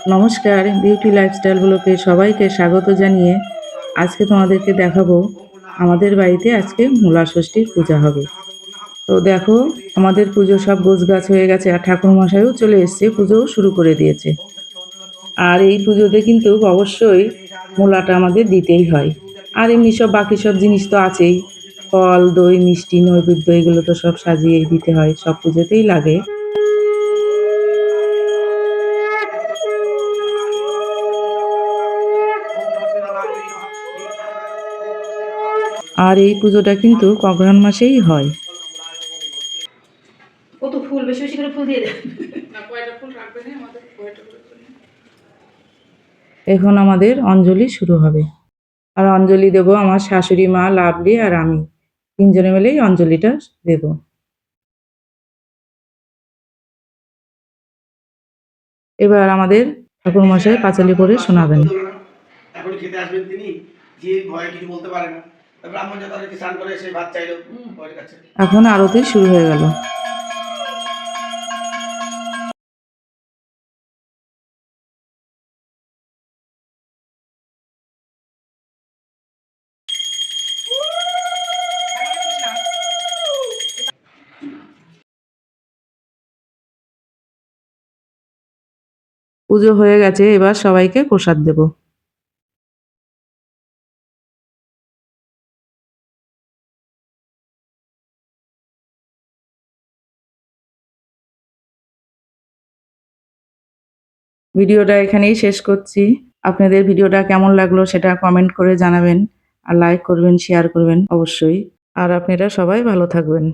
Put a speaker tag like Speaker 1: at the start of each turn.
Speaker 1: নমস্কার, beauty lifestyle ব্লগে সবাইকে স্বাগত জানিয়ে আজকে তোমাদেরকে দেখাবো আমাদের বাড়িতে আজকে মূলা ষষ্ঠীর পূজা হবে। তো দেখো, আমাদের পুজো সব গোছগাছ হয়ে গেছে আর ঠাকুরমশাইও চলে এসছে, পুজোও শুরু করে দিয়েছে। আর এই পুজোতে কিন্তু অবশ্যই মূলাটা আমাদের দিতেই হয়। আর এমনি সব বাকি সব জিনিস তো আছেই, ফল, দই, মিষ্টি, নৈবেদ্য এগুলো তো সব সাজিয়েই দিতে হয়, সব পুজোতেই লাগে। আর এই পুজোটা কিন্তু অঘ্রাণ মাসেই হয়।
Speaker 2: কত ফুল, বেশি বেশি করে ফুল দিয়ে দেন।
Speaker 1: এখন আমাদের অঞ্জলি শুরু হবে। আর অঞ্জলি দেব আমার শাশুড়ি মা, লাভলি আর আমি, তিনজনে মিলেই অঞ্জলিটা দেব। এবার আমাদের ঠাকুরমশাই পাঁচালি করে শোনাবেন।
Speaker 3: এখন খেতে আসবেন তিনি, যে ভয়ে কিছু বলতে পারে না। ব্রাহ্মণ যা তাদেরকে স্নান করে সে ভাত চাইলো ভয়ের কাছে।
Speaker 1: এখন আরতি শুরু হয়ে গেল। পুজো হয়ে গেছে, এবার সবাইকে প্রসাদ দেব। ভিডিওটা এখানেই শেষ করছি। আপনাদের ভিডিওটা কেমন লাগলো সেটা কমেন্ট করে জানাবেন, আর লাইক করবেন, শেয়ার করবেন অবশ্যই। আর আপনারা সবাই ভালো থাকবেন।